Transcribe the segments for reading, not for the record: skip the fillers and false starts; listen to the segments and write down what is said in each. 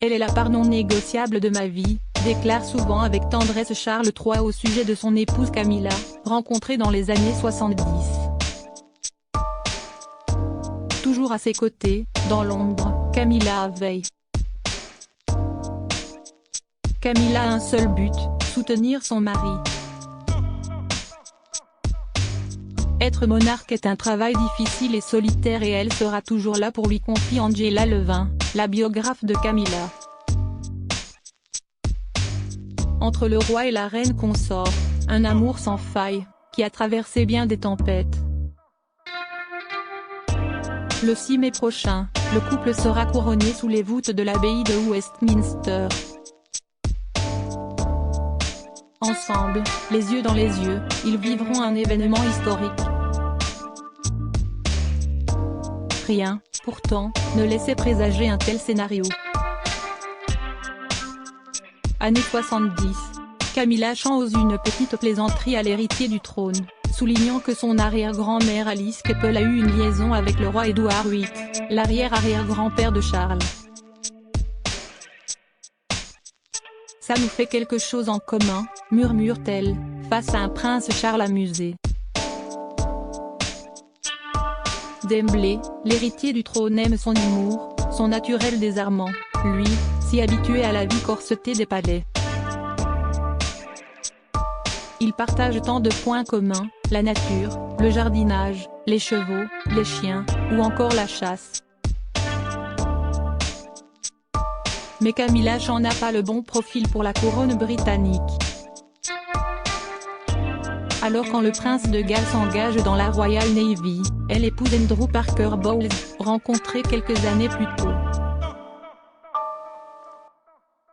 Elle est la part non négociable de ma vie, déclare souvent avec tendresse Charles III au sujet de son épouse Camilla, rencontrée dans les années 70. Toujours à ses côtés, dans l'ombre, Camilla veille. Camilla a un seul but, soutenir son mari. Être monarque est un travail difficile et solitaire et elle sera toujours là pour lui, confie Angela Levin, la biographe de Camilla. Entre le roi et la reine consort, un amour sans faille, qui a traversé bien des tempêtes. Le 6 mai prochain, le couple sera couronné sous les voûtes de l'abbaye de Westminster. Ensemble, les yeux dans les yeux, ils vivront un événement historique. Rien, pourtant, ne laissait présager un tel scénario. Années 70. Camilla ose une petite plaisanterie à l'héritier du trône, soulignant que son arrière-grand-mère Alice Keppel a eu une liaison avec le roi Édouard VIII, l'arrière-arrière-grand-père de Charles. Ça nous fait quelque chose en commun, murmure-t-elle, face à un prince Charles amusé. D'emblée, l'héritier du trône aime son humour, son naturel désarmant, lui, si habitué à la vie corsetée des palais. Ils partagent tant de points communs, la nature, le jardinage, les chevaux, les chiens, ou encore la chasse. Mais Camilla n'a pas le bon profil pour la couronne britannique. Alors quand le prince de Galles s'engage dans la Royal Navy, elle épouse Andrew Parker Bowles, rencontré quelques années plus tôt.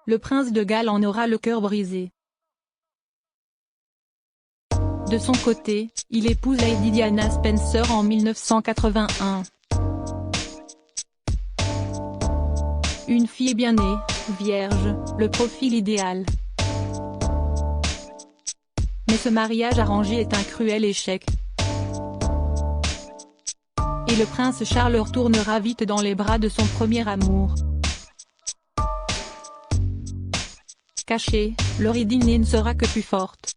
Le prince de Galles en aura le cœur brisé. De son côté, il épouse Lady Diana Spencer en 1981. Une fille bien née, vierge, le profil idéal. Mais ce mariage arrangé est un cruel échec. Et le prince Charles retournera vite dans les bras de son premier amour. Cachée, leur idylle ne sera que plus forte.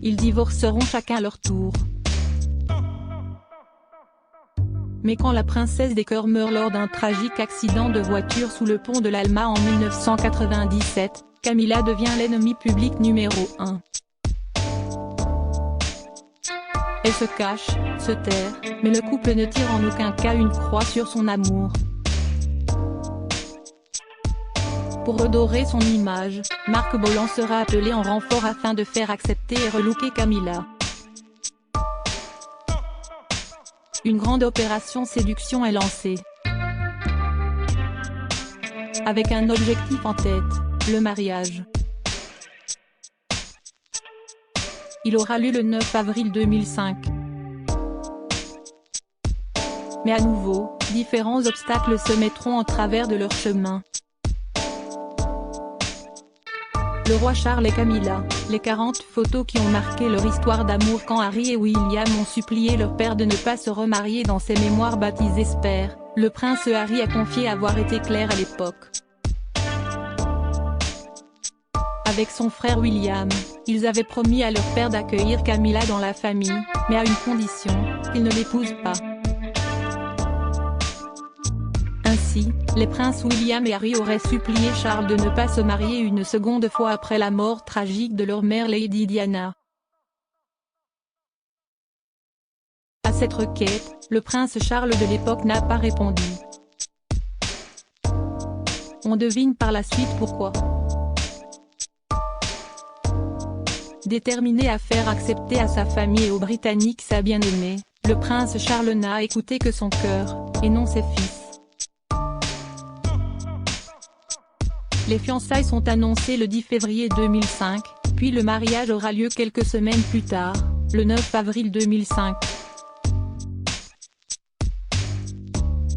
Ils divorceront chacun leur tour. Mais quand la princesse des cœurs meurt lors d'un tragique accident de voiture sous le pont de l'Alma en 1997, Camilla devient l'ennemi public numéro 1. Elle se cache, se terre, mais le couple ne tire en aucun cas une croix sur son amour. Pour redorer son image, Marc Bolan sera appelé en renfort afin de faire accepter et relooker Camilla. Une grande opération séduction est lancée. Avec un objectif en tête, le mariage. Il aura lieu le 9 avril 2005. Mais à nouveau, différents obstacles se mettront en travers de leur chemin. Le roi Charles et Camilla, les 40 photos qui ont marqué leur histoire d'amour quand Harry et William ont supplié leur père de ne pas se remarier dans ses mémoires baptisées Spare, le prince Harry a confié avoir été clair à l'époque. Avec son frère William, ils avaient promis à leur père d'accueillir Camilla dans la famille, mais à une condition, qu'ils ne l'épousent pas. Ainsi, les princes William et Harry auraient supplié Charles de ne pas se marier une seconde fois après la mort tragique de leur mère Lady Diana. À cette requête, le prince Charles de l'époque n'a pas répondu. On devine par la suite pourquoi. Déterminé à faire accepter à sa famille et aux Britanniques sa bien-aimée, le prince Charles n'a écouté que son cœur, et non ses fils. Les fiançailles sont annoncées le 10 février 2005, puis le mariage aura lieu quelques semaines plus tard, le 9 avril 2005.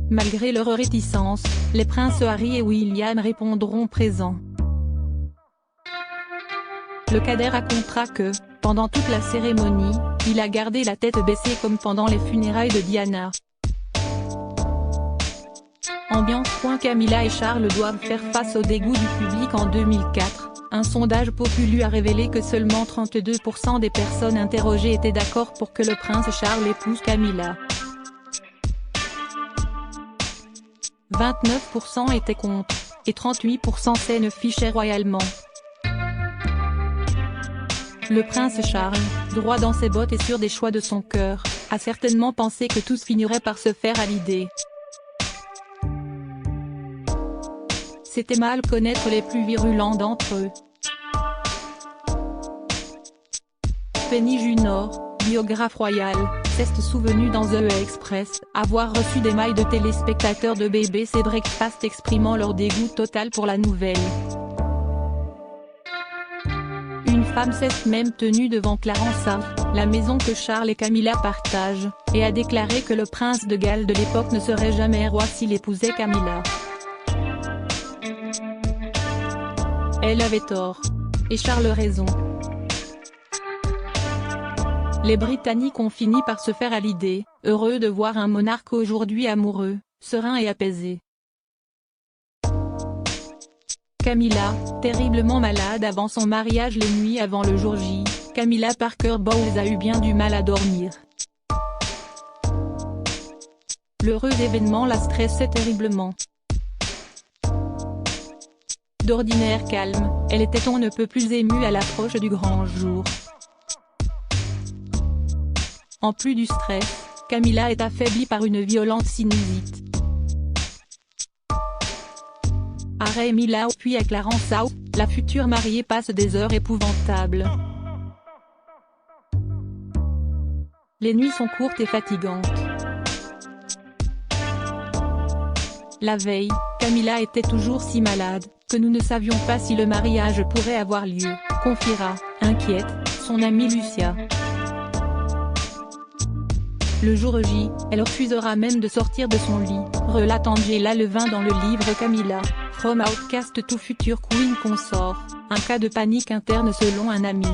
Malgré leur réticence, les princes Harry et William répondront présents. Le cadet racontera que, pendant toute la cérémonie, il a gardé la tête baissée comme pendant les funérailles de Diana. Ambiance. Camilla et Charles doivent faire face au dégoût du public. En 2004, un sondage Populu a révélé que seulement 32% des personnes interrogées étaient d'accord pour que le prince Charles épouse Camilla. 29% étaient contre, et 38% s'en fichaient royalement. Le prince Charles, droit dans ses bottes et sûr des choix de son cœur, a certainement pensé que tous finiraient par se faire à l'idée. C'était mal connaître les plus virulents d'entre eux. Penny Junor, biographe royal, s'est souvenu dans The Express avoir reçu des mails de téléspectateurs de BBC Breakfast exprimant leur dégoût total pour la nouvelle. Une femme s'est même tenue devant Clarence House, la maison que Charles et Camilla partagent, et a déclaré que le prince de Galles de l'époque ne serait jamais roi s'il épousait Camilla. Elle avait tort. Et Charles raison. Les Britanniques ont fini par se faire à l'idée, heureux de voir un monarque aujourd'hui amoureux, serein et apaisé. Camilla, terriblement malade avant son mariage les nuits avant le jour J, Camilla Parker Bowles a eu bien du mal à dormir. L'heureux événement la stressait terriblement. D'ordinaire calme, elle était on ne peut plus émue à l'approche du grand jour. En plus du stress, Camilla est affaiblie par une violente sinusite. À Ray Millau puis à Clarence House, la future mariée passe des heures épouvantables. Les nuits sont courtes et fatigantes. La veille, Camilla était toujours si malade, que nous ne savions pas si le mariage pourrait avoir lieu, confiera, inquiète, son amie Lucia. Le jour J, elle refusera même de sortir de son lit, relate Angela Levin dans le livre Camilla, From Outcast to Future Queen Consort, un cas de panique interne selon un ami.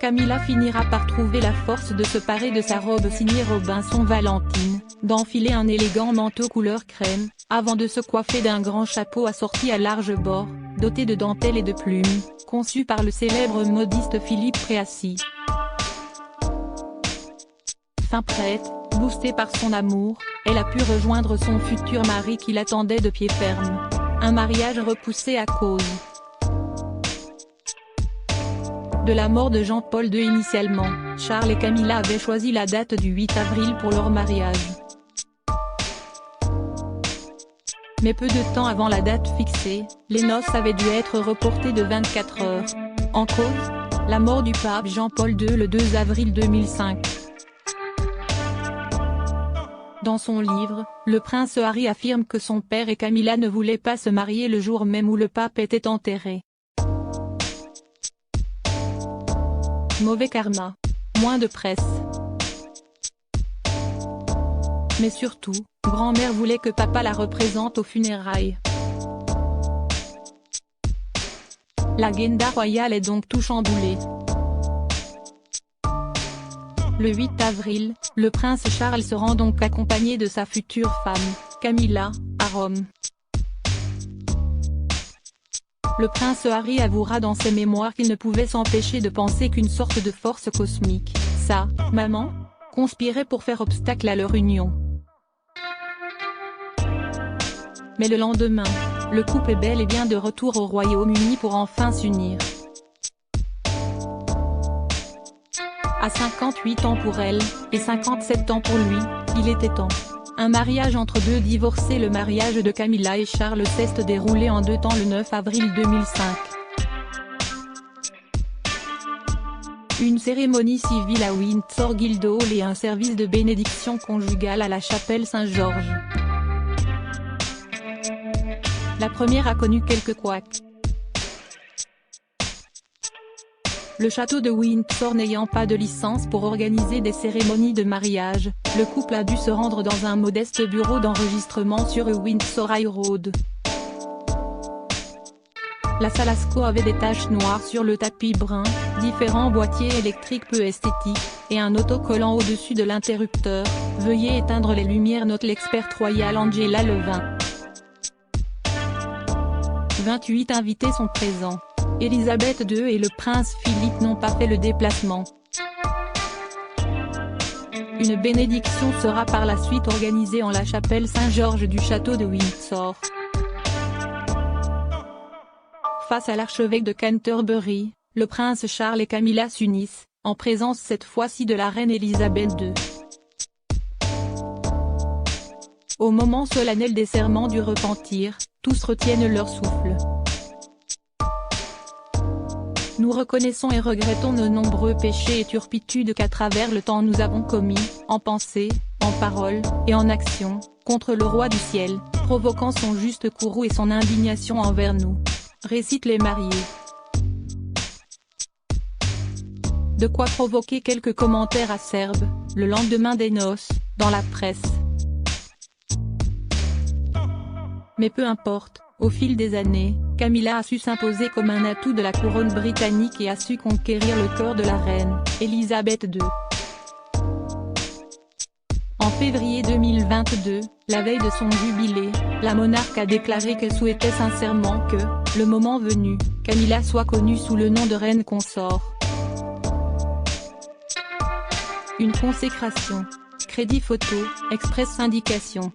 Camilla finira par trouver la force de se parer de sa robe signée Robinson Valentine, d'enfiler un élégant manteau couleur crème, avant de se coiffer d'un grand chapeau assorti à large bord, doté de dentelles et de plumes, conçu par le célèbre modiste Philippe Préassy. Fin prête, boostée par son amour, elle a pu rejoindre son futur mari qui l'attendait de pied ferme. Un mariage repoussé à cause de la mort de Jean-Paul II. Initialement, Charles et Camilla avaient choisi la date du 8 avril pour leur mariage. Mais peu de temps avant la date fixée, les noces avaient dû être reportées de 24 heures. En cause, la mort du pape Jean-Paul II le 2 avril 2005. Dans son livre, le prince Harry affirme que son père et Camilla ne voulaient pas se marier le jour même où le pape était enterré. Mauvais karma. Moins de presse. Mais surtout, grand-mère voulait que papa la représente aux funérailles. L'agenda royale est donc tout chamboulée. Le 8 avril, le prince Charles se rend donc accompagné de sa future femme, Camilla, à Rome. Le prince Harry avouera dans ses mémoires qu'il ne pouvait s'empêcher de penser qu'une sorte de force cosmique, sa maman, conspirait pour faire obstacle à leur union. Mais le lendemain, le couple est bel et bien de retour au Royaume-Uni pour enfin s'unir. À 58 ans pour elle, et 57 ans pour lui, il était temps. Un mariage entre deux divorcés. Le mariage de Camilla et Charles s'est déroulé en deux temps le 9 avril 2005. Une cérémonie civile à Windsor Guildhall et un service de bénédiction conjugale à la chapelle Saint-Georges. La première a connu quelques couacs. Le château de Windsor n'ayant pas de licence pour organiser des cérémonies de mariage, le couple a dû se rendre dans un modeste bureau d'enregistrement sur Windsor High Road. La Salasco avait des taches noires sur le tapis brun, différents boîtiers électriques peu esthétiques, et un autocollant au-dessus de l'interrupteur. Veuillez éteindre les lumières, note l'experte royale Angela Levin. 28 invités sont présents. Elisabeth II et le prince Philippe n'ont pas fait le déplacement. Une bénédiction sera par la suite organisée en la chapelle Saint-Georges du château de Windsor. Face à l'archevêque de Canterbury, le prince Charles et Camilla s'unissent, en présence cette fois-ci de la reine Elisabeth II. Au moment solennel des serments du repentir, tous retiennent leur souffle. Nous reconnaissons et regrettons nos nombreux péchés et turpitudes qu'à travers le temps nous avons commis, en pensée, en parole, et en action, contre le roi du ciel, provoquant son juste courroux et son indignation envers nous. Récitent les mariés. De quoi provoquer quelques commentaires acerbes, le lendemain des noces, dans la presse. Mais peu importe, au fil des années, Camilla a su s'imposer comme un atout de la couronne britannique et a su conquérir le cœur de la reine, Elisabeth II. En février 2022, la veille de son jubilé, la monarque a déclaré qu'elle souhaitait sincèrement que, le moment venu, Camilla soit connue sous le nom de reine consort. Une consécration. Crédit photo, Express Syndication.